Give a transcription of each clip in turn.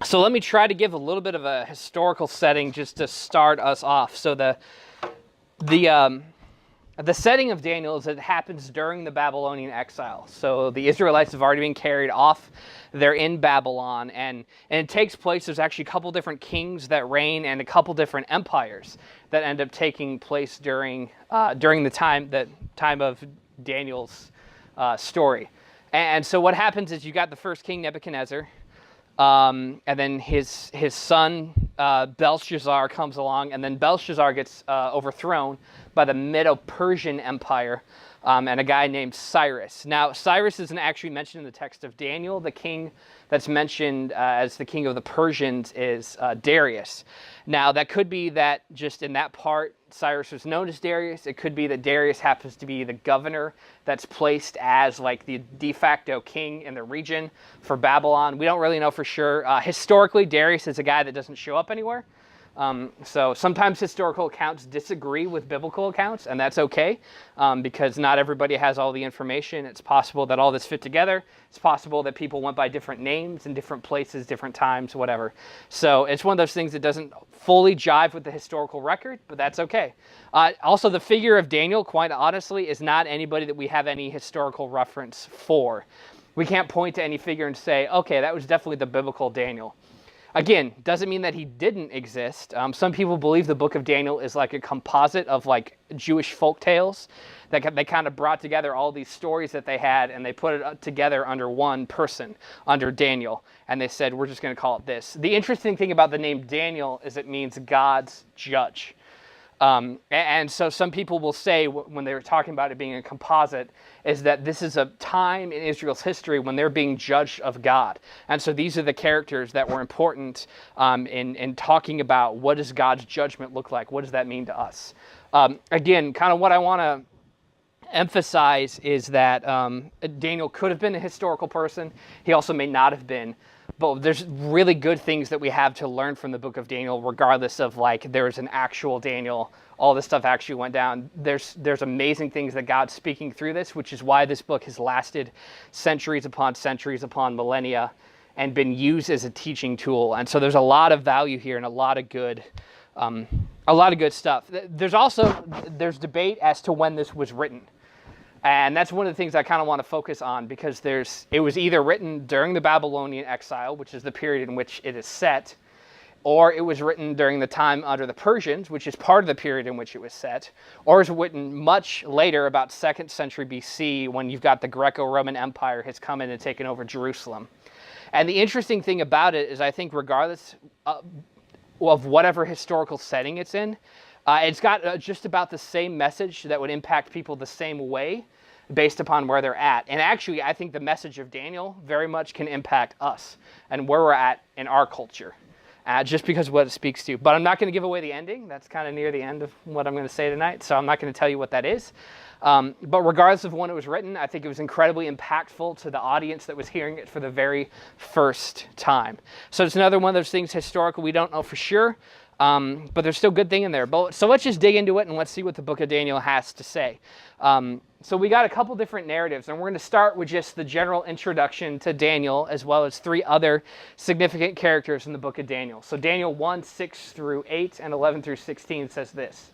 So let me try to give a little bit of a historical setting just to start us off. So the setting of Daniel is it happens during the Babylonian exile. So the Israelites have already been carried off. They're in Babylon, and it takes place. There's actually a couple different kings that reign and a couple different empires that end up taking place during the time of Daniel's story. And so what happens is you got the first king, Nebuchadnezzar, and then his son Belshazzar comes along, and then Belshazzar gets overthrown by the Medo-Persian Empire and a guy named Cyrus. Now, Cyrus isn't actually mentioned in the text of Daniel. The king that's mentioned as the king of the Persians is Darius. Now, that could be that just in that part, Cyrus was known as Darius. It could be that Darius happens to be the governor that's placed as like the de facto king in the region for Babylon. We don't really know for sure. Historically, Darius is a guy that doesn't show up anywhere. So sometimes historical accounts disagree with biblical accounts, and that's okay, because not everybody has all the information. It's possible that all this fit together. It's possible that people went by different names in different places, different times, whatever. So it's one of those things that doesn't fully jive with the historical record, but that's okay. Also, the figure of Daniel, quite honestly, is not anybody that we have any historical reference for. We can't point to any figure and say, okay, that was definitely the biblical Daniel. Again, doesn't mean that he didn't exist. Some people believe the book of Daniel is like a composite of like Jewish folk tales that they kind of brought together all these stories that they had, and they put it together under one person, under Daniel. And they said, we're just going to call it this. The interesting thing about the name Daniel is it means God's judge. And so some people will say, when they're talking about it being a composite, is that this is a time in Israel's history when they're being judged of God. And so these are the characters that were important in talking about what does God's judgment look like? What does that mean to us? Again, kind of what I want to emphasize is that Daniel could have been a historical person. He also may not have been. But there's really good things that we have to learn from the book of Daniel, regardless of like there's an actual Daniel, all this stuff actually went down. There's amazing things that God's speaking through this, which is why this book has lasted centuries upon millennia and been used as a teaching tool. And so there's a lot of value here and a lot of good stuff. There's debate as to when this was written. And that's one of the things I kind of want to focus on, because it was either written during the Babylonian exile, which is the period in which it is set, or it was written during the time under the Persians, which is part of the period in which it was set, or it was written much later, about 2nd century BC, when you've got the Greco-Roman Empire has come in and taken over Jerusalem. And the interesting thing about it is I think regardless of whatever historical setting it's in, it's got just about the same message that would impact people the same way based upon where they're at. And actually, I think the message of Daniel very much can impact us and where we're at in our culture, just because of what it speaks to. But I'm not going to give away the ending. That's kind of near the end of what I'm going to say tonight, so I'm not going to tell you what that is. But regardless of when it was written, I think it was incredibly impactful to the audience that was hearing it for the very first time. So it's another one of those things historical we don't know for sure. But there's still good thing in there. So let's just dig into it and let's see what the book of Daniel has to say. So we got a couple different narratives, and we're going to start with just the general introduction to Daniel, as well as 3 other significant characters in the book of Daniel. So Daniel 1, 6 through 8 and 11 through 16 says this.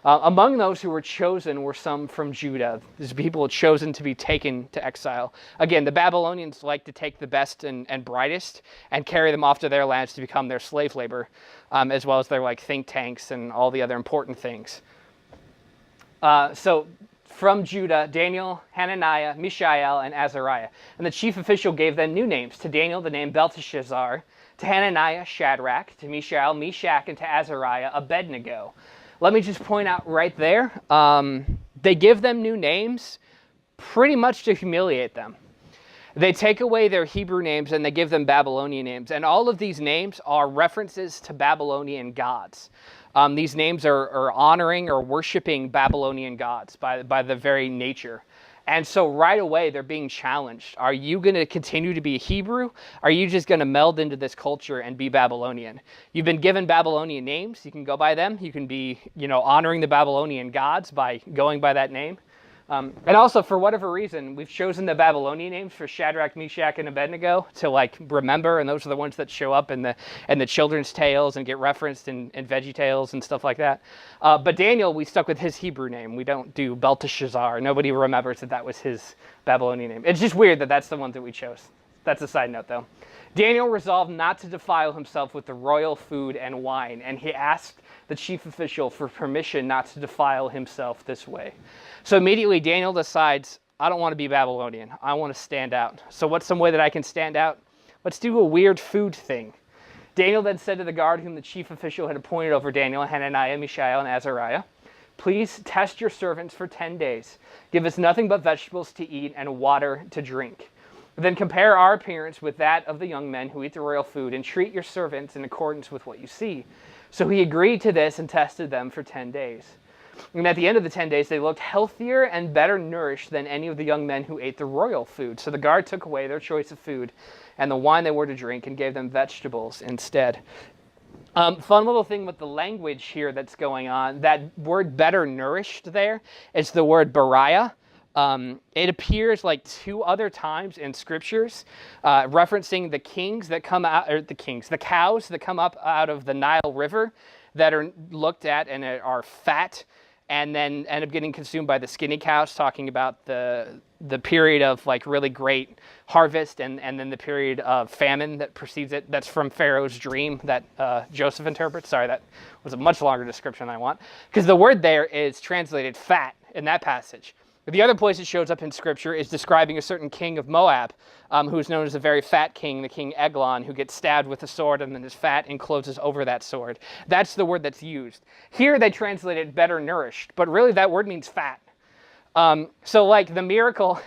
Among those who were chosen were some from Judah. These people chosen to be taken to exile. Again, the Babylonians like to take the best and brightest and carry them off to their lands to become their slave labor, as well as their like think tanks and all the other important things. So from Judah, Daniel, Hananiah, Mishael, and Azariah. And the chief official gave them new names. To Daniel, the name Belteshazzar. To Hananiah, Shadrach. To Mishael, Meshach. And to Azariah, Abednego. Let me just point out right there, they give them new names pretty much to humiliate them. They take away their Hebrew names and they give them Babylonian names. And all of these names are references to Babylonian gods. These names are honoring or worshiping Babylonian gods by the very nature. And so right away, they're being challenged. Are you going to continue to be Hebrew? Are you just going to meld into this culture and be Babylonian? You've been given Babylonian names. You can go by them. You can be, honoring the Babylonian gods by going by that name. And also, for whatever reason, we've chosen the Babylonian names for Shadrach, Meshach, and Abednego to like remember, and those are the ones that show up in the children's tales and get referenced in Veggie Tales and stuff like that. But Daniel, we stuck with his Hebrew name. We don't do Belteshazzar. Nobody remembers that was his Babylonian name. It's just weird that that's the one that we chose. That's a side note, though. Daniel resolved not to defile himself with the royal food and wine, and he asked the chief official for permission not to defile himself this way. So immediately Daniel decides, I don't want to be Babylonian. I want to stand out. So what's some way that I can stand out? Let's do a weird food thing. Daniel then said to the guard whom the chief official had appointed over Daniel, Hananiah, Mishael, and Azariah, please test your servants for 10 days. Give us nothing but vegetables to eat and water to drink. Then compare our appearance with that of the young men who eat the royal food, and treat your servants in accordance with what you see. So he agreed to this and tested them for 10 days. And at the end of the 10 days, they looked healthier and better nourished than any of the young men who ate the royal food. So the guard took away their choice of food and the wine they were to drink and gave them vegetables instead. Fun little thing with the language here that's going on, that word better nourished there is the word bariah. It appears like 2 other times in scriptures, referencing the kings that come out, or the cows that come up out of the Nile River that are looked at and are fat and then end up getting consumed by the skinny cows, talking about the period of like really great harvest and then the period of famine that precedes it. That's from Pharaoh's dream that Joseph interprets. Sorry, that was a much longer description than I want, because the word there is translated fat in that passage. The other place it shows up in Scripture is describing a certain king of Moab, who's known as a very fat king, the king Eglon, who gets stabbed with a sword and then is fat and closes over that sword. That's the word that's used. Here they translate it better nourished, but really that word means fat. So like the miracle,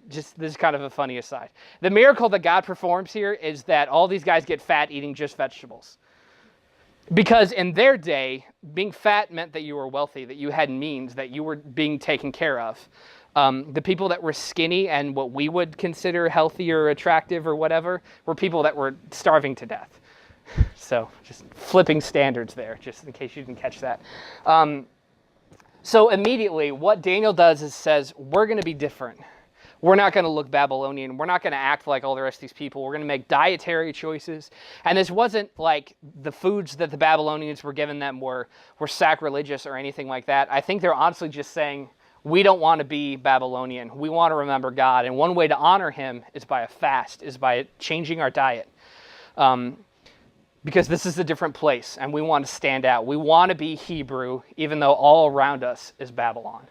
this is kind of a funny aside. The miracle that God performs here is that all these guys get fat eating just vegetables. Because in their day, being fat meant that you were wealthy, that you had means, that you were being taken care of. The people that were skinny and what we would consider healthy or attractive or whatever were people that were starving to death. So just flipping standards there, just in case you didn't catch that. So immediately what Daniel does is says, we're going to be different. We're not going to look Babylonian. We're not going to act like all the rest of these people. We're going to make dietary choices. And this wasn't like the foods that the Babylonians were giving them were sacrilegious or anything like that. I think they're honestly just saying, we don't want to be Babylonian. We want to remember God. And one way to honor him is by a fast, is by changing our diet. Because this is a different place and we want to stand out. We want to be Hebrew, even though all around us is Babylon.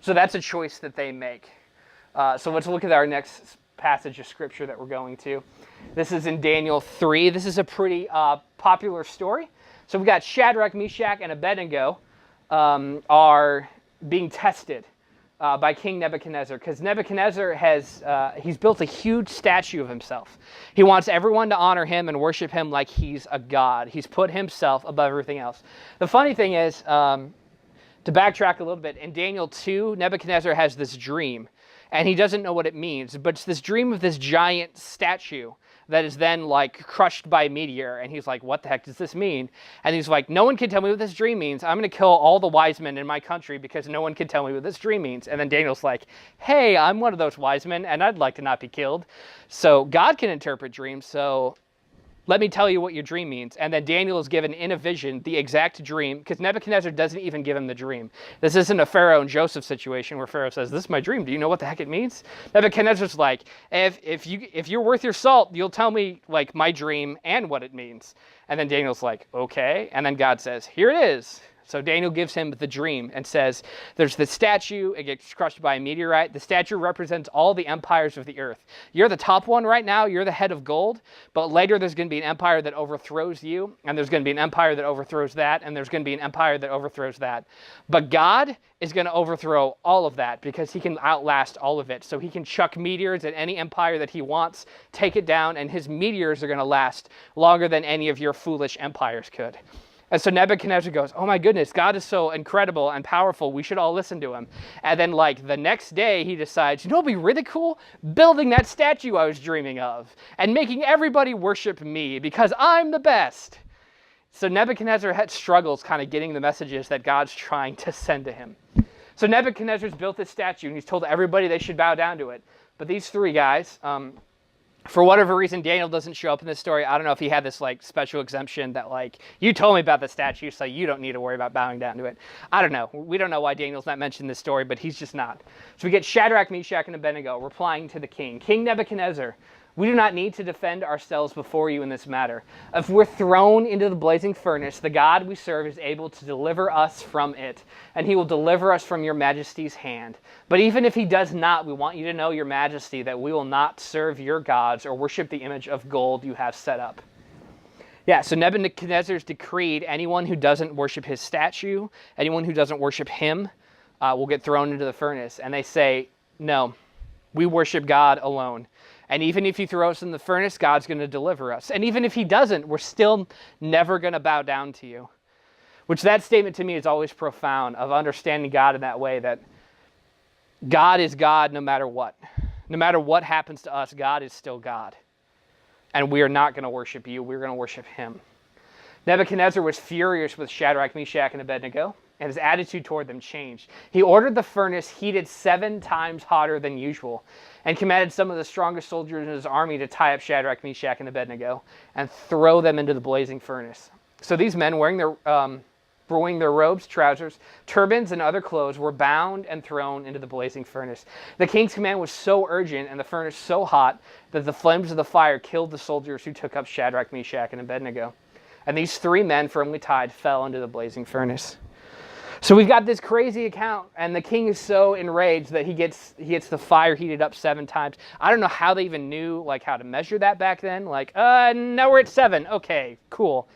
So that's a choice that they make. So let's look at our next passage of scripture that we're going to. This is in Daniel 3. This is a pretty popular story. So we've got Shadrach, Meshach, and Abednego are being tested by King Nebuchadnezzar, because Nebuchadnezzar he's built a huge statue of himself. He wants everyone to honor him and worship him like he's a god. He's put himself above everything else. The funny thing is, to backtrack a little bit, in Daniel 2, Nebuchadnezzar has this dream. And he doesn't know what it means, but it's this dream of this giant statue that is then like crushed by a meteor. And he's like, what the heck does this mean? And he's like, no one can tell me what this dream means. I'm going to kill all the wise men in my country because no one can tell me what this dream means. And then Daniel's like, hey, I'm one of those wise men and I'd like to not be killed. So God can interpret dreams. So let me tell you what your dream means. And then Daniel is given in a vision the exact dream, because Nebuchadnezzar doesn't even give him the dream. This isn't a Pharaoh and Joseph situation where Pharaoh says, this is my dream. Do you know what the heck it means? Nebuchadnezzar's like, if you're worth your salt, you'll tell me like my dream and what it means. And then Daniel's like, okay. And then God says, here it is. So Daniel gives him the dream and says, there's this statue, it gets crushed by a meteorite. The statue represents all the empires of the earth. You're the top one right now, you're the head of gold, but later there's going to be an empire that overthrows you, and there's going to be an empire that overthrows that, and there's going to be an empire that overthrows that. But God is going to overthrow all of that because he can outlast all of it. So he can chuck meteors at any empire that he wants, take it down, and his meteors are going to last longer than any of your foolish empires could. And so Nebuchadnezzar goes, oh my goodness, God is so incredible and powerful. We should all listen to him. And then like the next day he decides, you know, it'd be really cool building that statue I was dreaming of and making everybody worship me because I'm the best. So Nebuchadnezzar had struggles kind of getting the messages that God's trying to send to him. So Nebuchadnezzar's built this statue, and he's told everybody they should bow down to it. But these three guys, for whatever reason, Daniel doesn't show up in this story. I don't know if he had this like special exemption that like, you told me about the statue, so you don't need to worry about bowing down to it. I don't know. We don't know why Daniel's not mentioned in this story, but he's just not. So we get Shadrach, Meshach, and Abednego replying to the king. King Nebuchadnezzar, we do not need to defend ourselves before you in this matter. If we're thrown into the blazing furnace, the God we serve is able to deliver us from it, and he will deliver us from your majesty's hand. But even if he does not, we want you to know, your majesty, that we will not serve your gods or worship the image of gold you have set up. Yeah, so Nebuchadnezzar's decreed anyone who doesn't worship his statue, anyone who doesn't worship him, will get thrown into the furnace. And they say, no, we worship God alone. And even if he throws us in the furnace, God's going to deliver us. And even if he doesn't, we're still never going to bow down to you. Which that statement to me is always profound, of understanding God in that way, that God is God no matter what. No matter what happens to us, God is still God. And we are not going to worship you, we're going to worship him. Nebuchadnezzar was furious with Shadrach, Meshach, and Abednego, and his attitude toward them changed. He ordered the furnace heated 7 times hotter than usual, and commanded some of the strongest soldiers in his army to tie up Shadrach, Meshach, and Abednego and throw them into the blazing furnace. So these men, wearing their robes, trousers, turbans, and other clothes, were bound and thrown into the blazing furnace. The king's command was so urgent and the furnace so hot that the flames of the fire killed the soldiers who took up Shadrach, Meshach, and Abednego. And these 3 men, firmly tied, fell into the blazing furnace. So we've got this crazy account, and the king is so enraged that he gets the fire heated up 7 times. I don't know how they even knew like how to measure that back then. Like, now we're at 7. Okay, cool.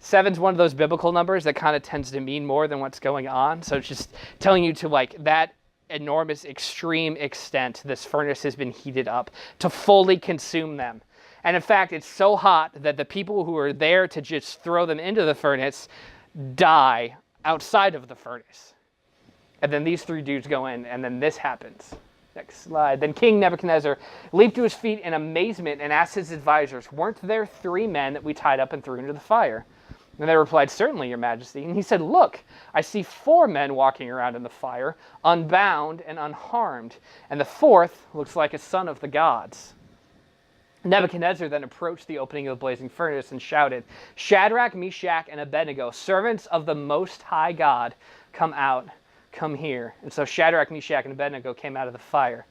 7's one of those biblical numbers that kind of tends to mean more than what's going on. So it's just telling you to like that enormous, extreme extent this furnace has been heated up to fully consume them. And in fact, it's so hot that the people who are there to just throw them into the furnace die outside of the furnace. And then these 3 dudes go in, and then this happens. Next slide. Then King Nebuchadnezzar leaped to his feet in amazement and asked his advisors, weren't there 3 men that we tied up and threw into the fire? And they replied, certainly, your majesty. And he said, look, I see 4 men walking around in the fire, unbound and unharmed. And the 4th looks like a son of the gods. Nebuchadnezzar then approached the opening of the blazing furnace and shouted, Shadrach, Meshach, and Abednego, servants of the Most High God, come out, come here. And so Shadrach, Meshach, and Abednego came out of the fire.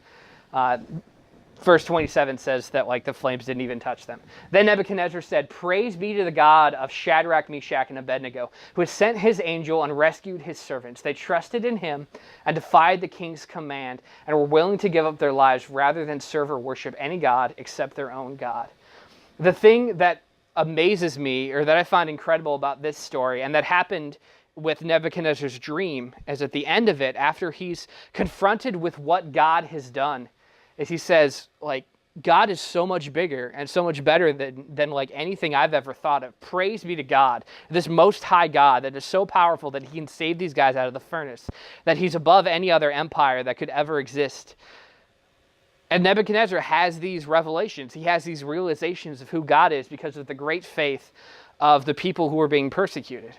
Verse 27 says that like the flames didn't even touch them. Then Nebuchadnezzar said, praise be to the God of Shadrach, Meshach, and Abednego, who has sent his angel and rescued his servants. They trusted in him and defied the king's command and were willing to give up their lives rather than serve or worship any god except their own God. The thing that amazes me, or that I find incredible about this story, and that happened with Nebuchadnezzar's dream, is at the end of it, after he's confronted with what God has done, is he says, like, God is so much bigger and so much better than like anything I've ever thought of. Praise be to God, this Most High God that is so powerful that he can save these guys out of the furnace, that he's above any other empire that could ever exist. And Nebuchadnezzar has these revelations. He has these realizations of who God is because of the great faith of the people who are being persecuted.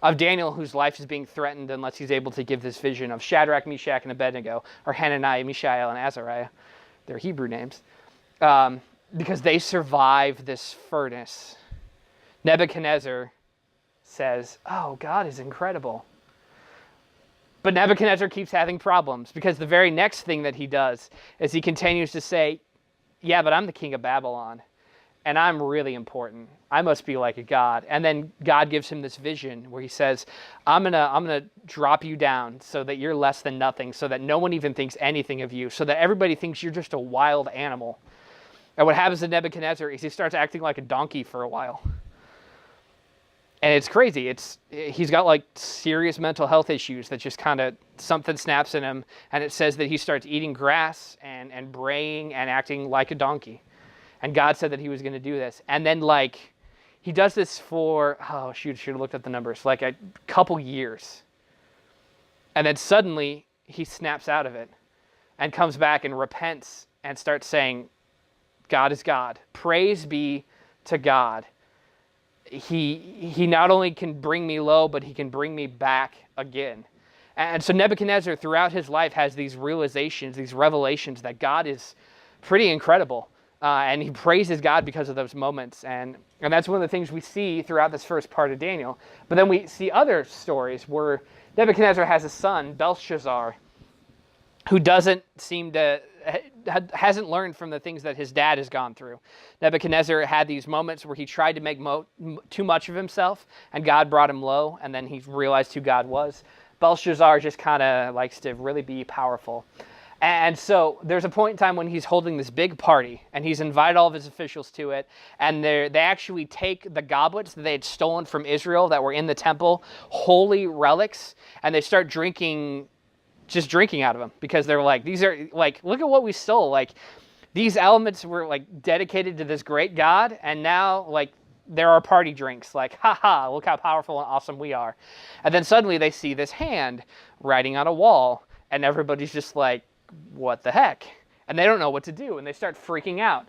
Of Daniel, whose life is being threatened unless he's able to give this vision, of Shadrach, Meshach, and Abednego, or Hananiah, Mishael, and Azariah, their Hebrew names, because they survive this furnace. Nebuchadnezzar says, oh, God is incredible. But Nebuchadnezzar keeps having problems, because the very next thing that he does is he continues to say, yeah, but I'm the king of Babylon, and I'm really important. I must be like a god. And then God gives him this vision where he says, I'm gonna drop you down so that you're less than nothing, so that no one even thinks anything of you, so that everybody thinks you're just a wild animal. And what happens to Nebuchadnezzar is he starts acting like a donkey for a while. And it's crazy. He's got like serious mental health issues that just kind of, something snaps in him, and it says that he starts eating grass and braying and acting like a donkey. And God said that he was going to do this. And then like, he does this for, should have looked at the numbers, like a couple years. And then suddenly he snaps out of it and comes back and repents and starts saying, God is God. Praise be to God. He not only can bring me low, but he can bring me back again. And so Nebuchadnezzar, throughout his life, has these realizations, these revelations that God is pretty incredible. And he praises God because of those moments. And that's one of the things we see throughout this first part of Daniel. But then we see other stories where Nebuchadnezzar has a son, Belshazzar, who hasn't learned from the things that his dad has gone through. Nebuchadnezzar had these moments where he tried to make too much of himself, and God brought him low, and then he realized who God was. Belshazzar just kind of likes to really be powerful. And so there's a point in time when he's holding this big party, and he's invited all of his officials to it, and they actually take the goblets that they had stolen from Israel that were in the temple, holy relics, and they start drinking out of them, because they're like, these are like, look at what we stole. Like, these elements were like dedicated to this great God, and now like there are party drinks. Like, haha, look how powerful and awesome we are. And then suddenly they see this hand writing on a wall, and everybody's just like, what the heck? And they don't know what to do, and they start freaking out.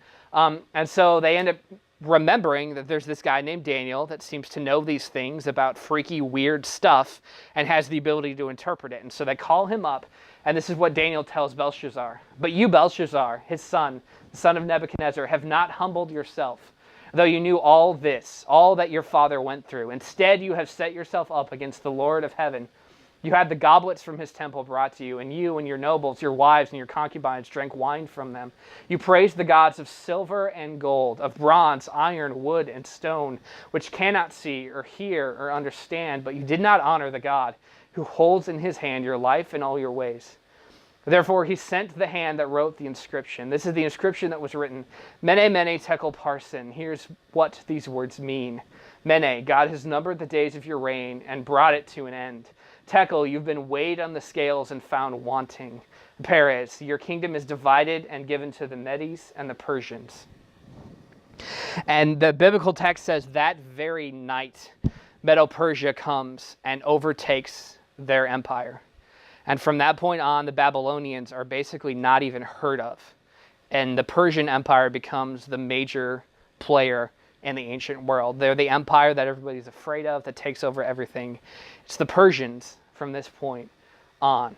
And so they end up remembering that there's this guy named Daniel that seems to know these things about freaky, weird stuff and has the ability to interpret it. And so they call him up, and this is what Daniel tells Belshazzar. But you, Belshazzar, his son, the son of Nebuchadnezzar, have not humbled yourself, though you knew all this, all that your father went through. Instead, you have set yourself up against the Lord of heaven. You had the goblets from his temple brought to you, and you and your nobles, your wives and your concubines drank wine from them. You praised the gods of silver and gold, of bronze, iron, wood, and stone, which cannot see or hear or understand, but you did not honor the God who holds in his hand your life and all your ways. Therefore he sent the hand that wrote the inscription. This is the inscription that was written, Mene, Mene, Tekel, Parsin. Here's what these words mean. Mene, God has numbered the days of your reign and brought it to an end. Tekel, you've been weighed on the scales and found wanting. Peres, your kingdom is divided and given to the Medes and the Persians. And the biblical text says that very night, Medo-Persia comes and overtakes their empire. And from that point on, the Babylonians are basically not even heard of. And the Persian Empire becomes the major player in the ancient world. They're the empire that everybody's afraid of, that takes over everything. It's the Persians from this point on.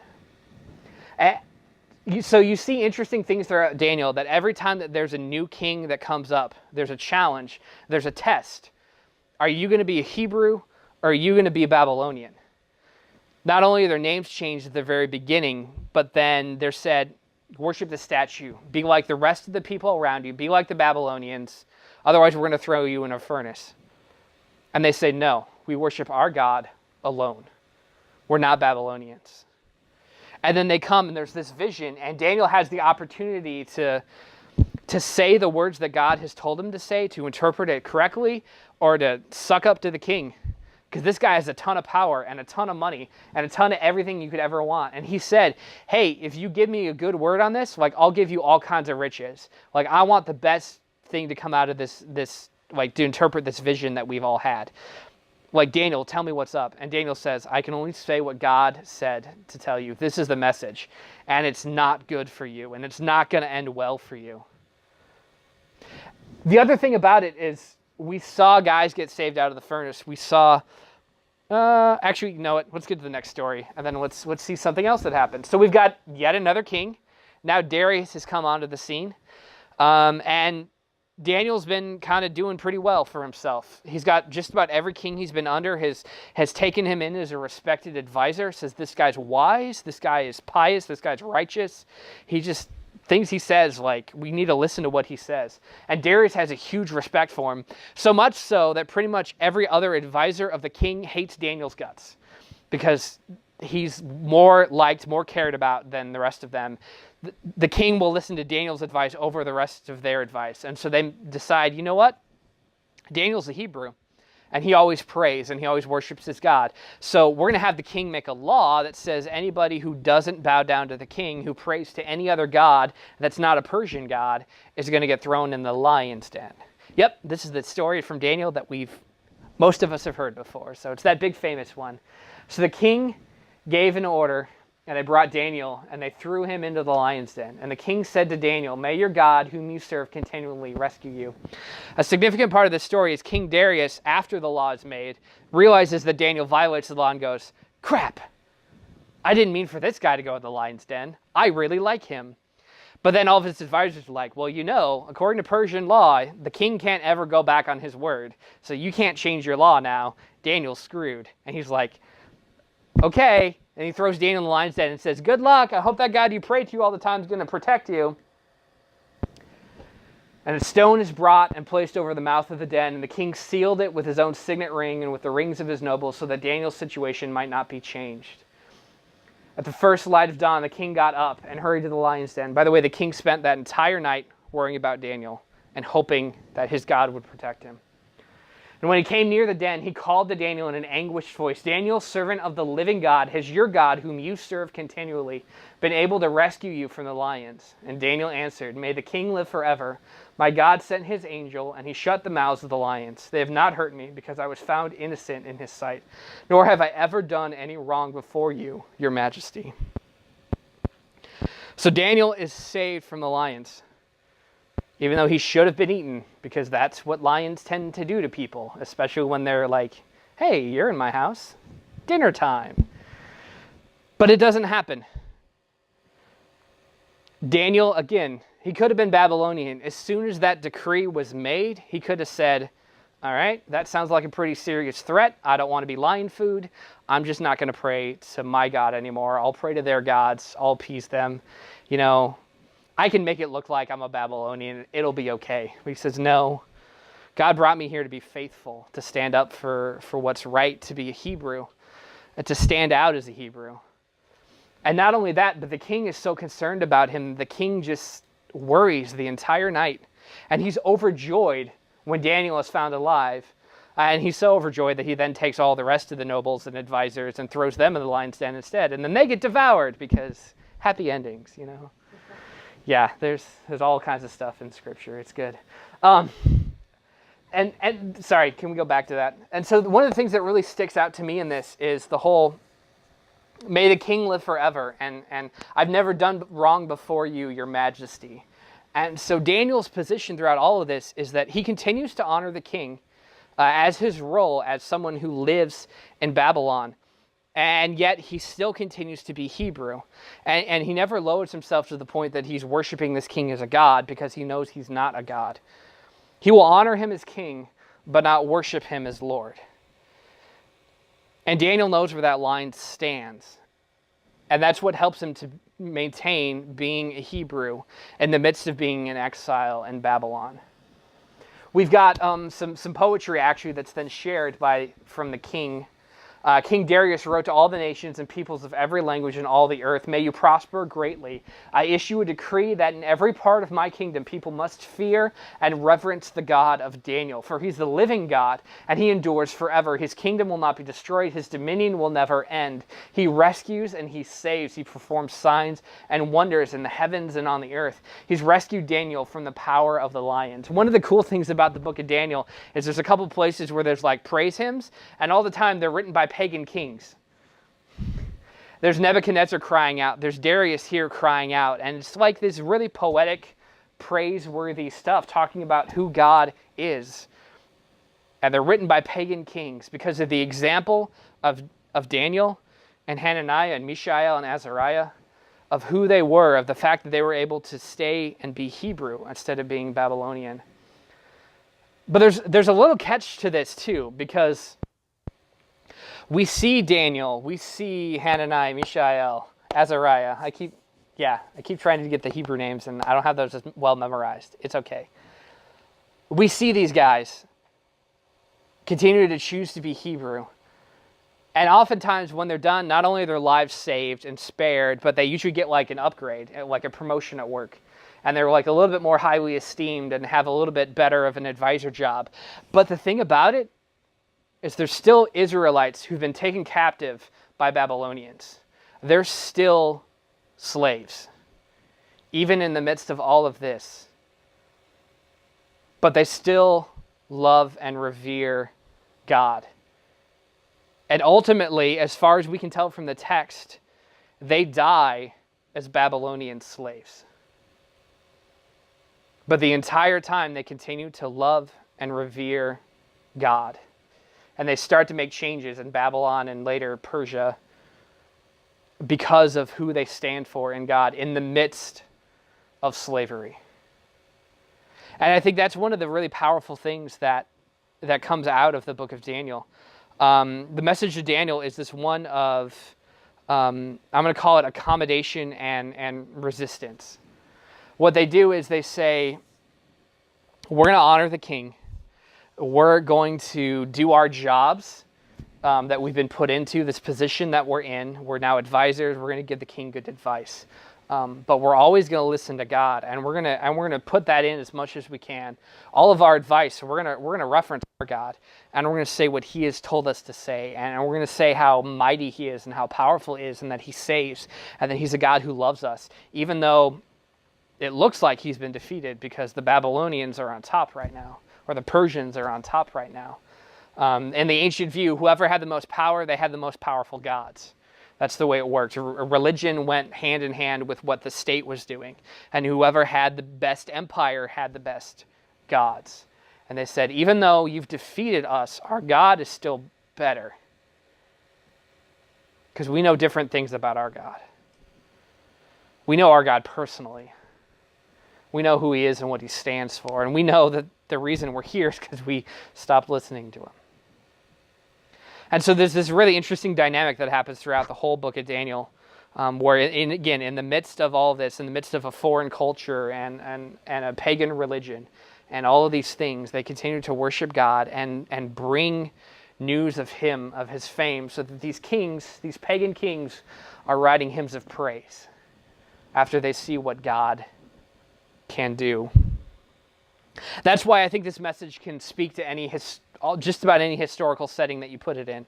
So you see interesting things throughout Daniel, that every time that there's a new king that comes up, there's a challenge, there's a test. Are you going to be a Hebrew, or are you going to be a Babylonian? Not only are their names changed at the very beginning, but then they're said, worship the statue, be like the rest of the people around you, be like the Babylonians, otherwise we're going to throw you in a furnace. And they say, no, we worship our God alone. We're not Babylonians. And then they come, and there's this vision, and Daniel has the opportunity to say the words that God has told him to say, to interpret it correctly, or to suck up to the king. Because this guy has a ton of power and a ton of money and a ton of everything you could ever want. And he said, hey, if you give me a good word on this, like, I'll give you all kinds of riches. Like, I want the best thing to come out of this like, to interpret this vision that we've all had. Like, Daniel, tell me what's up. And Daniel says, I can only say what God said to tell you. This is the message. And it's not good for you. And it's not going to end well for you. The other thing about it is, we saw guys get saved out of the furnace. We saw, actually, you know what? Let's get to the next story, and then let's see something else that happened. So we've got yet another king. Now Darius has come onto the scene, and Daniel's been kind of doing pretty well for himself. He's got just about every king he's been under has taken him in as a respected advisor. Says this guy's wise, this guy is pious, this guy's righteous. Things he says, like, we need to listen to what he says. And Darius has a huge respect for him, so much so that pretty much every other advisor of the king hates Daniel's guts, because he's more liked, more cared about than the rest of them. The king will listen to Daniel's advice over the rest of their advice. And so they decide, you know what? Daniel's a Hebrew, and he always prays, and he always worships his God. So we're going to have the king make a law that says anybody who doesn't bow down to the king, who prays to any other god that's not a Persian god, is going to get thrown in the lion's den. Yep, this is the story from Daniel that most of us have heard before. So it's that big famous one. So the king gave an order, and they brought Daniel, and they threw him into the lion's den. And the king said to Daniel, may your God, whom you serve, continually rescue you. A significant part of this story is King Darius, after the law is made, realizes that Daniel violates the law and goes, crap, I didn't mean for this guy to go to the lion's den. I really like him. But then all of his advisors are like, well, according to Persian law, the king can't ever go back on his word. So you can't change your law now. Daniel's screwed. And he's like, okay. And he throws Daniel in the lion's den and says, good luck. I hope that God you pray to all the time is going to protect you. And a stone is brought and placed over the mouth of the den, and the king sealed it with his own signet ring and with the rings of his nobles so that Daniel's situation might not be changed. At the first light of dawn, the king got up and hurried to the lion's den. By the way, the king spent that entire night worrying about Daniel and hoping that his God would protect him. And when he came near the den, he called to Daniel in an anguished voice, Daniel, servant of the living God, has your God, whom you serve continually, been able to rescue you from the lions? And Daniel answered, may the king live forever. My God sent his angel, and he shut the mouths of the lions. They have not hurt me, because I was found innocent in his sight. Nor have I ever done any wrong before you, your majesty. So Daniel is saved from the lions, even though he should have been eaten, because that's what lions tend to do to people, especially when they're like, hey, you're in my house, dinner time. But it doesn't happen. Daniel, again, he could have been Babylonian. As soon as that decree was made, he could have said, all right, that sounds like a pretty serious threat. I don't want to be lion food. I'm just not going to pray to my God anymore. I'll pray to their gods. I'll appease them. I can make it look like I'm a Babylonian. It'll be okay. But he says, no, God brought me here to be faithful, to stand up for what's right, to be a Hebrew, and to stand out as a Hebrew. And not only that, but the king is so concerned about him, the king just worries the entire night. And he's overjoyed when Daniel is found alive. And he's so overjoyed that he then takes all the rest of the nobles and advisors and throws them in the lion's den instead. And then they get devoured because happy endings, Yeah, there's all kinds of stuff in Scripture. It's good. And sorry, can we go back to that? And so one of the things that really sticks out to me in this is the whole, may the king live forever, and I've never done wrong before you, your majesty. And so Daniel's position throughout all of this is that he continues to honor the king as his role as someone who lives in Babylon. And yet he still continues to be Hebrew. And he never lowers himself to the point that he's worshiping this king as a god, because he knows he's not a god. He will honor him as king, but not worship him as Lord. And Daniel knows where that line stands. And that's what helps him to maintain being a Hebrew in the midst of being in exile in Babylon. We've got some poetry actually that's then shared from the king. King Darius wrote to all the nations and peoples of every language in all the earth, may you prosper greatly. I issue a decree that in every part of my kingdom people must fear and reverence the God of Daniel, for he's the living God and he endures forever. His kingdom will not be destroyed. His dominion will never end. He rescues and he saves. He performs signs and wonders in the heavens and on the earth. He's rescued Daniel from the power of the lions. One of the cool things about the book of Daniel is there's a couple places where there's like praise hymns, and all the time they're written by pagan kings. There's Nebuchadnezzar crying out. There's Darius here crying out. And it's like this really poetic, praiseworthy stuff talking about who God is. And they're written by pagan kings because of the example of Daniel and Hananiah and Mishael and Azariah, of who they were, of the fact that they were able to stay and be Hebrew instead of being Babylonian. But there's a little catch to this too, because we see Daniel, we see Hananiah, Mishael, Azariah. I keep trying to get the Hebrew names, and I don't have those as well memorized. It's okay. We see these guys continue to choose to be Hebrew. And oftentimes when they're done, not only are their lives saved and spared, but they usually get like an upgrade, like a promotion at work. And they're like a little bit more highly esteemed and have a little bit better of an advisor job. But the thing about it is there's still Israelites who've been taken captive by Babylonians. They're still slaves, even in the midst of all of this. But they still love and revere God. And ultimately, as far as we can tell from the text, they die as Babylonian slaves. But the entire time they continue to love and revere God. And they start to make changes in Babylon and later Persia. because of who they stand for in God in the midst of slavery. And I think that's one of the really powerful things that comes out of the book of Daniel. The message of Daniel is this one of, I'm going to call it accommodation and resistance. What they do is they say, we're going to honor the king. We're going to do our jobs that we've been put into, this position that we're in. We're now advisors. We're going to give the king good advice. But we're always going to listen to God, and we're going to put that in as much as we can. All of our advice, we're going to reference our God, and we're going to say what He has told us to say, and we're going to say how mighty He is and how powerful He is, and that He saves, and that He's a God who loves us, even though it looks like He's been defeated because the Babylonians are on top right now, or the Persians are on top right now. In the ancient view, whoever had the most power, they had the most powerful gods. That's the way it worked. Religion went hand in hand with what the state was doing. And whoever had the best empire had the best gods. And they said, even though you've defeated us, our God is still better. Because we know different things about our God. We know our God personally. We know who He is and what He stands for. And we know that the reason we're here is because we stopped listening to Him. And so there's this really interesting dynamic that happens throughout the whole book of Daniel, where, in the midst of all of this, in the midst of a foreign culture and a pagan religion, and all of these things, they continue to worship God and bring news of Him, of His fame, so that these kings, these pagan kings, are writing hymns of praise after they see what God can do. That's why I think this message can speak to just about any historical setting that you put it in.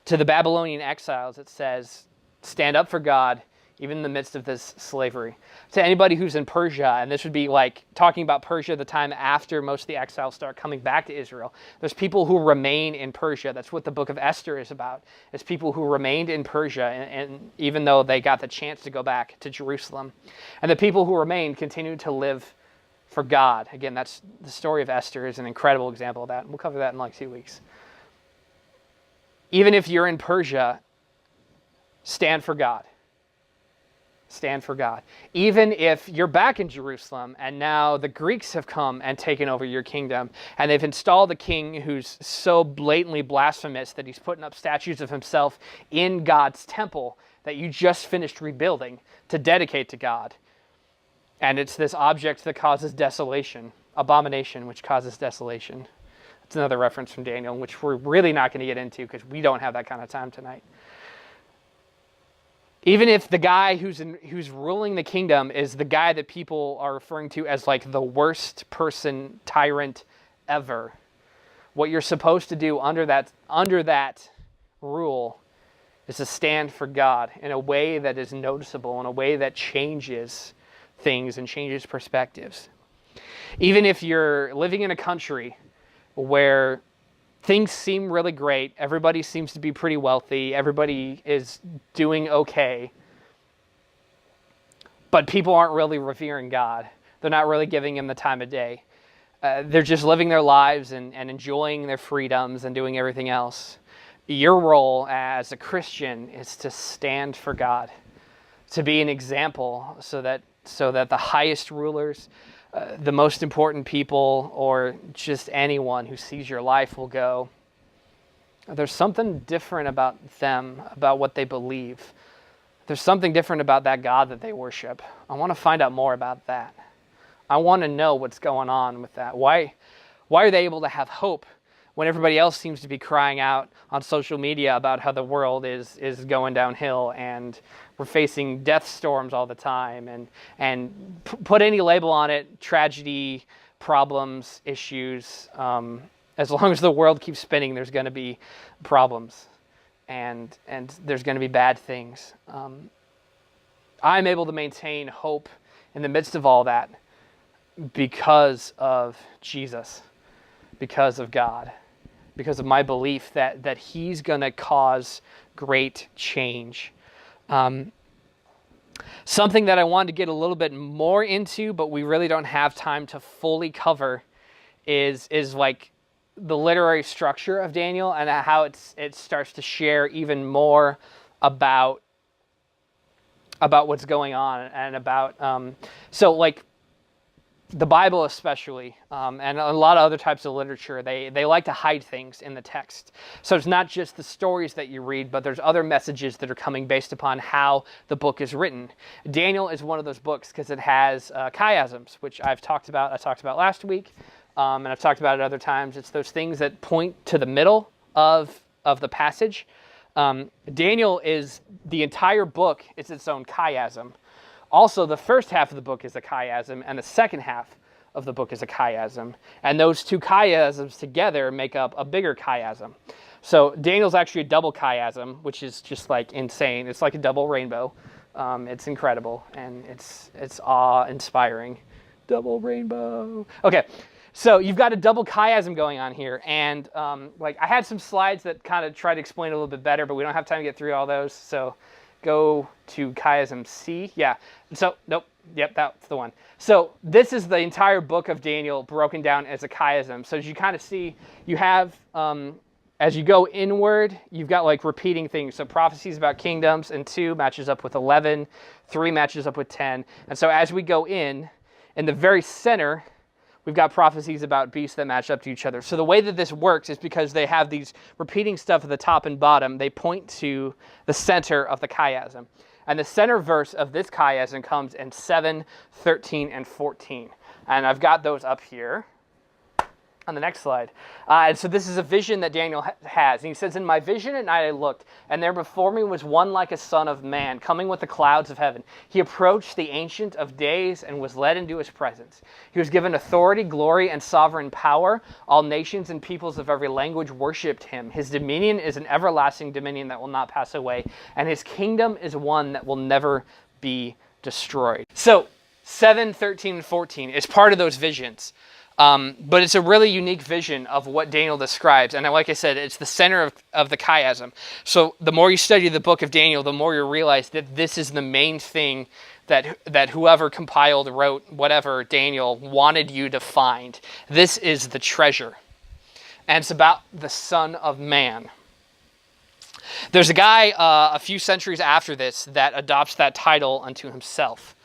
To the Babylonian exiles, it says, stand up for God, even in the midst of this slavery. To anybody who's in Persia, and this would be like talking about Persia the time after most of the exiles start coming back to Israel. There's people who remain in Persia. That's what the book of Esther is about. It's people who remained in Persia, and even though they got the chance to go back to Jerusalem. And the people who remained continued to live for God. Again, that's the story of Esther is an incredible example of that. We'll cover that in like 2 weeks. Even if you're in Persia, stand for God. Stand for God. Even if you're back in Jerusalem and now the Greeks have come and taken over your kingdom and they've installed a king who's so blatantly blasphemous that he's putting up statues of himself in God's temple that you just finished rebuilding to dedicate to God. And it's this object that causes desolation, abomination, which causes desolation. It's another reference from Daniel, which we're really not going to get into because we don't have that kind of time tonight. Even if the guy who's ruling the kingdom is the guy that people are referring to as like the worst person, tyrant ever, what you're supposed to do under that rule is to stand for God in a way that is noticeable, in a way that changes things and changes perspectives. Even if you're living in a country where things seem really great, everybody seems to be pretty wealthy, everybody is doing okay, but people aren't really revering God. They're not really giving Him the time of day. They're just living their lives and enjoying their freedoms and doing everything else. Your role as a Christian is to stand for God, to be an example so that the highest rulers, the most important people, or just anyone who sees your life will go, there's something different about them, about what they believe. There's something different about that God that they worship. I want to find out more about that. I want to know what's going on with that. Why are they able to have hope when everybody else seems to be crying out on social media about how the world is going downhill and we're facing death storms all the time and put any label on it, tragedy, problems, issues. As long as the world keeps spinning, there's going to be problems and there's going to be bad things. I'm able to maintain hope in the midst of all that because of Jesus, because of God, because of my belief that He's going to cause great change. Something that I wanted to get a little bit more into, but we really don't have time to fully cover, is like the literary structure of Daniel and how it starts to share even more about about what's going on and about so like the Bible especially, and a lot of other types of literature, they like to hide things in the text. So it's not just the stories that you read, but there's other messages that are coming based upon how the book is written. Daniel is one of those books because it has chiasms, which I talked about last week, and I've talked about it other times. It's those things that point to the middle of the passage. Daniel is, the entire book is its own chiasm. Also, the first half of the book is a chiasm, and the second half of the book is a chiasm. And those two chiasms together make up a bigger chiasm. So Daniel's actually a double chiasm, which is just like insane. It's like a double rainbow. It's incredible, and it's awe-inspiring. Double rainbow. Okay, so you've got a double chiasm going on here, and like I had some slides that kind of try to explain it a little bit better, but we don't have time to get through all those, so go to chiasm C. Yeah. So, nope. Yep, that's the one. So this is the entire book of Daniel broken down as a chiasm. So as you kind of see, you have, as you go inward, you've got like repeating things. So prophecies about kingdoms, and 2 matches up with 11, 3 matches up with 10. And so as we go in the very center, we've got prophecies about beasts that match up to each other. So the way that this works is because they have these repeating stuff at the top and bottom, they point to the center of the chiasm. And the center verse of this chiasm comes in 7, 13, and 14. And I've got those up here on the next slide. And so this is a vision that Daniel has. And he says, "In my vision at night I looked, and there before me was one like a son of man, coming with the clouds of heaven. He approached the Ancient of Days and was led into his presence. He was given authority, glory, and sovereign power. All nations and peoples of every language worshipped him. His dominion is an everlasting dominion that will not pass away, and his kingdom is one that will never be destroyed." So 7, 13, and 14 is part of those visions. But it's a really unique vision of what Daniel describes. And like I said, it's the center of the chiasm. So the more you study the book of Daniel, the more you realize that this is the main thing that whoever compiled, wrote, whatever, Daniel wanted you to find. This is the treasure. And it's about the Son of Man. There's a guy a few centuries after this that adopts that title unto himself.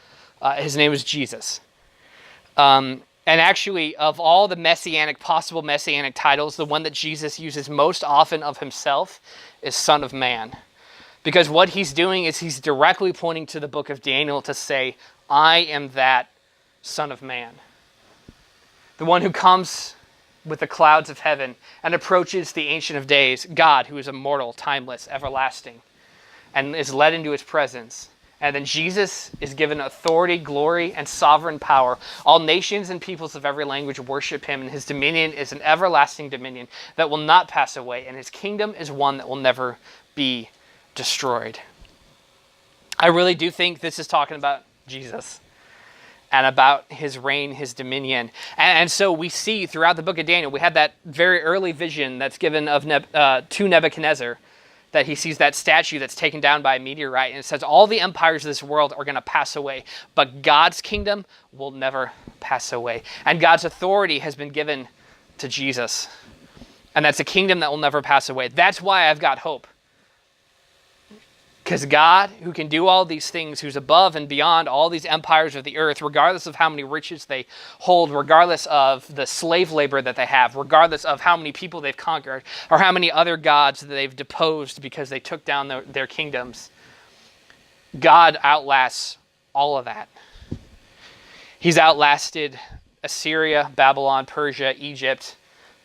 His name is Jesus. And actually, of all the possible messianic titles, the one that Jesus uses most often of himself is Son of Man. Because what he's doing is he's directly pointing to the book of Daniel to say, I am that Son of Man. The one who comes with the clouds of heaven and approaches the Ancient of Days, God, who is immortal, timeless, everlasting, and is led into his presence. And then Jesus is given authority, glory, and sovereign power. All nations and peoples of every language worship him, and his dominion is an everlasting dominion that will not pass away, and his kingdom is one that will never be destroyed. I really do think this is talking about Jesus and about his reign, his dominion. And so we see throughout the book of Daniel, we had that very early vision that's given of to Nebuchadnezzar, that he sees that statue that's taken down by a meteorite, and it says all the empires of this world are going to pass away, but God's kingdom will never pass away. And God's authority has been given to Jesus. And that's a kingdom that will never pass away. That's why I've got hope. Because God, who can do all these things, who's above and beyond all these empires of the earth, regardless of how many riches they hold, regardless of the slave labor that they have, regardless of how many people they've conquered, or how many other gods that they've deposed because they took down their kingdoms, God outlasts all of that. He's outlasted Assyria, Babylon, Persia, Egypt,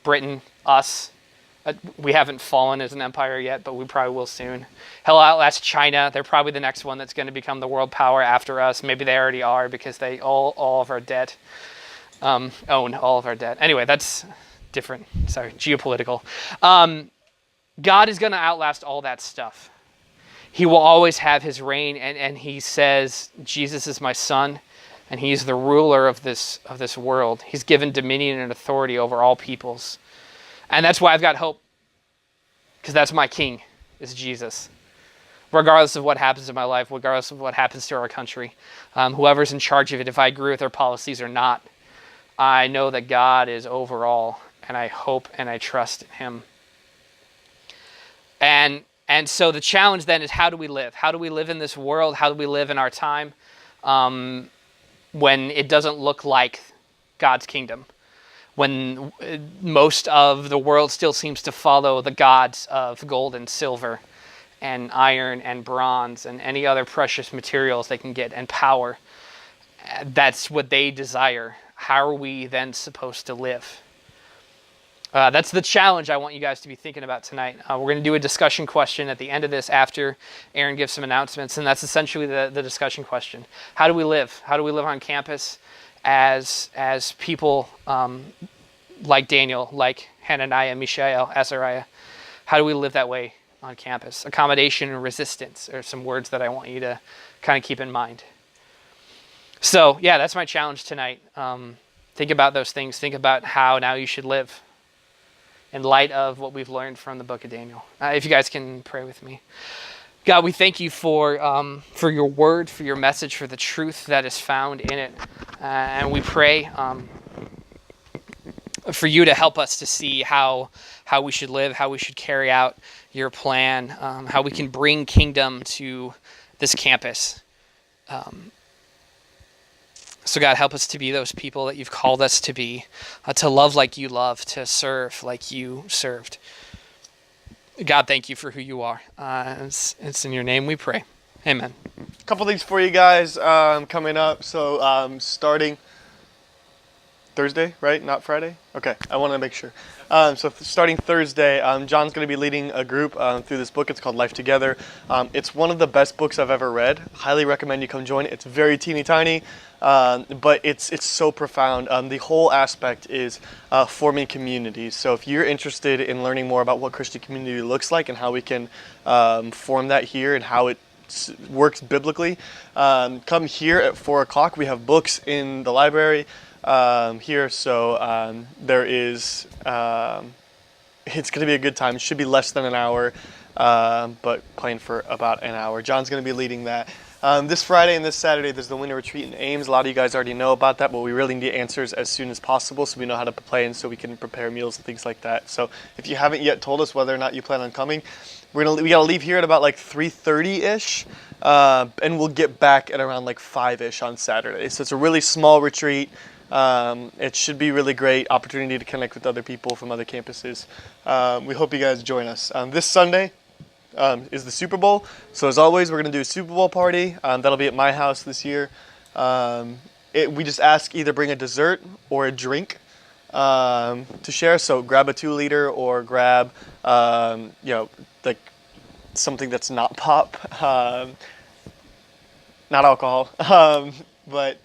Britain, us. We haven't fallen as an empire yet, but we probably will soon. He'll outlast China. They're probably the next one that's going to become the world power after us. Maybe they already are because they all of our debt, own all of our debt. Anyway, that's different. Sorry, geopolitical. God is going to outlast all that stuff. He will always have his reign, and he says, Jesus is my son, and he's the ruler of this world. He's given dominion and authority over all peoples. And that's why I've got hope, because that's my king, is Jesus. Regardless of what happens in my life, regardless of what happens to our country, whoever's in charge of it, if I agree with their policies or not, I know that God is over all, and I hope and I trust in him. And And so the challenge then is, how do we live? How do we live in this world? How do we live in our time when it doesn't look like God's kingdom? When most of the world still seems to follow the gods of gold and silver and iron and bronze and any other precious materials they can get, and power. That's what they desire. How are we then supposed to live? That's the challenge I want you guys to be thinking about tonight. We're going to do a discussion question at the end of this after Aaron gives some announcements, and that's essentially the discussion question. How do we live? How do we live on campus as people like Daniel, like Hananiah, Mishael, Azariah? How do we live that way on campus? Accommodation and resistance are some words that I want you to kind of keep in mind. So, yeah, that's my challenge tonight. Think about those things. Think about how now you should live in light of what we've learned from the book of Daniel. If you guys can pray with me. God, we thank you for your word, for your message, for the truth that is found in it. And we pray for you to help us to see how we should live, how we should carry out your plan, how we can bring kingdom to this campus. So God, help us to be those people that you've called us to be, to love like you love, to serve like you served. God, thank you for who you are. It's in your name we pray. Amen. A couple things for you guys coming up. So starting Thursday, right? Not Friday? Okay, I want to make sure. Starting Thursday, John's going to be leading a group through this book. It's called Life Together. It's one of the best books I've ever read. Highly recommend you come join. It's very teeny tiny, but it's so profound. The whole aspect is forming communities. So if you're interested in learning more about what Christian community looks like and how we can form that here and how it works biblically, come here at 4 o'clock. We have books in the library here, so there is it's going to be a good time. It should be less than an hour, but planned for about an hour. John's going to be leading that. This Friday and this Saturday there's the winter retreat in Ames. A lot of you guys already know about that, but we really need answers as soon as possible so we know how to plan, so we can prepare meals and things like that. So if you haven't yet told us whether or not you plan on coming, we gotta leave here at about like 3:30ish, and we'll get back at around like 5ish on Saturday. So it's a really small retreat. It should be really great opportunity to connect with other people from other campuses. We hope you guys join us. This Sunday is the Super Bowl. So as always, we're going to do a Super Bowl party. That'll be at my house this year. We just ask either bring a dessert or a drink to share. So grab a 2-liter or grab, like something that's not pop, not alcohol, but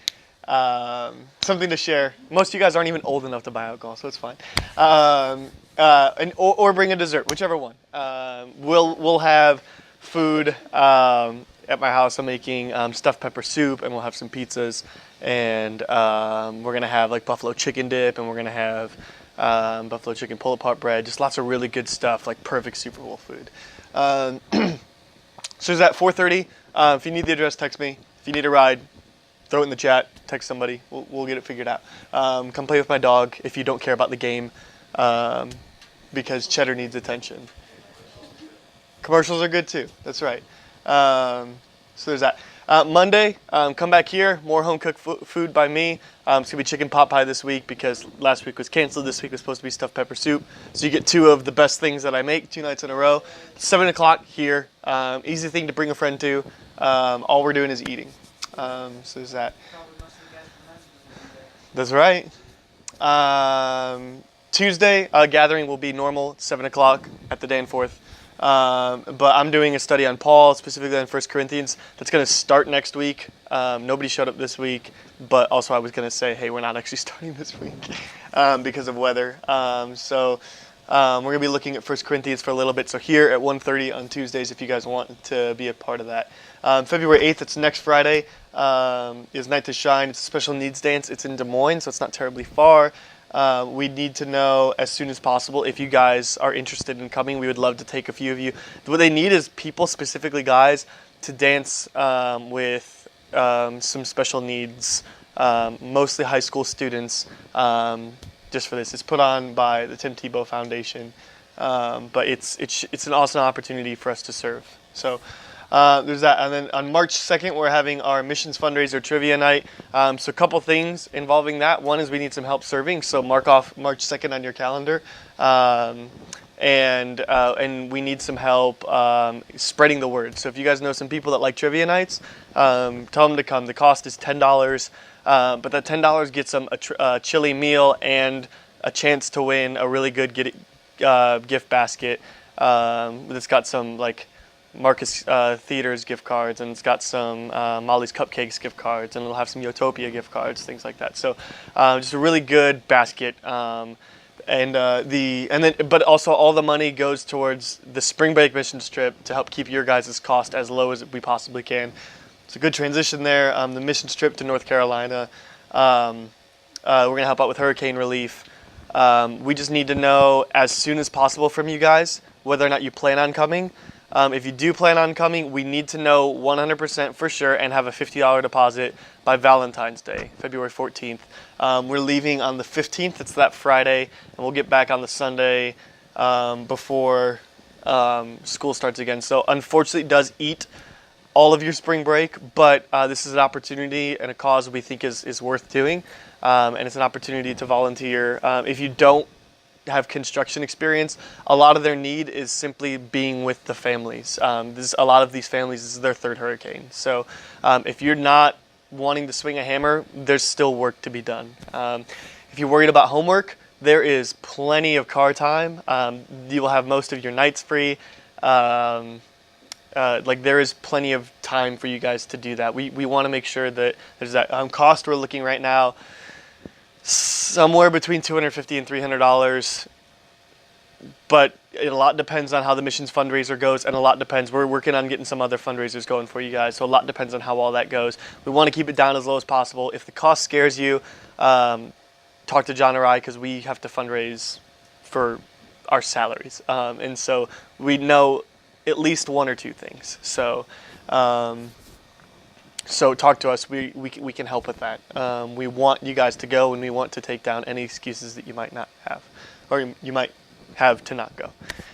something to share. Most of you guys aren't even old enough to buy alcohol, so it's fine. Or bring a dessert, whichever one. We'll have food at my house. I'm making stuffed pepper soup, and we'll have some pizzas, and we're gonna have like buffalo chicken dip, and we're gonna have buffalo chicken pull-apart bread. Just lots of really good stuff, like perfect Super Bowl food. So is that 4:30? If you need the address, text me. If you need a ride, throw it in the chat, text somebody, we'll get it figured out. Come play with my dog if you don't care about the game, because Cheddar needs attention. Commercials are good too, that's right. So there's that. Monday, come back here, more home-cooked food by me. It's going to be chicken pot pie this week because last week was canceled. This week was supposed to be stuffed pepper soup. So you get 2 of the best things that I make 2 nights in a row. 7 o'clock here, easy thing to bring a friend to. All we're doing is eating. So there's that. That's right. Tuesday gathering will be normal, 7 o'clock at the Danforth. But I'm doing a study on Paul, specifically on 1 Corinthians. That's going to start next week. Nobody showed up this week, but also I was going to say, hey, we're not actually starting this week because of weather. So we're going to be looking at 1 Corinthians for a little bit. So here at 1:30 on Tuesdays, if you guys want to be a part of that. February 8th, it's next Friday, is Night to Shine. It's a special needs dance. It's in Des Moines, so it's not terribly far. We need to know as soon as possible if you guys are interested in coming. We would love to take a few of you. What they need is people, specifically guys, to dance with some special needs, mostly high school students, just for this. It's put on by the Tim Tebow Foundation. But it's an awesome opportunity for us to serve. So there's that. And then on March 2nd, we're having our missions fundraiser trivia night. So a couple things involving that. One is we need some help serving. So mark off March 2nd on your calendar. And we need some help spreading the word. So if you guys know some people that like trivia nights, tell them to come. The cost is $10, but that $10 gets them a chili meal and a chance to win a really good gift basket that's got some like Marcus Theaters gift cards, and it's got some Molly's Cupcakes gift cards, and it'll have some Utopia gift cards, things like that. So just a really good basket. But also all the money goes towards the spring break missions trip to help keep your guys' cost as low as we possibly can. It's a good transition there. The missions trip to North Carolina, we're gonna help out with hurricane relief. We just need to know as soon as possible from you guys whether or not you plan on coming. If you do plan on coming, we need to know 100% for sure and have a $50 deposit by Valentine's Day, February 14th. We're leaving on the 15th, it's that Friday, and we'll get back on the Sunday before school starts again. So unfortunately it does eat all of your spring break, but this is an opportunity and a cause we think is worth doing. And it's an opportunity to volunteer. If you don't have construction experience, a lot of their need is simply being with the families. A lot of these families, this is their third hurricane. So if you're not wanting to swing a hammer, there's still work to be done. If you're worried about homework, there is plenty of car time. You will have most of your nights free. There is plenty of time for you guys to do that. We want to make sure that there's that cost. We're looking right now somewhere between $250 and $300, but a lot depends on how the missions fundraiser goes, and a lot depends. We're working on getting some other fundraisers going for you guys, so a lot depends on how all that goes. We want to keep it down as low as possible. If the cost scares you, talk to John or I, because we have to fundraise for our salaries, and so we know at least one or two things. So talk to us. We can help with that. We want you guys to go, and we want to take down any excuses that you might not have, or you might have to not go.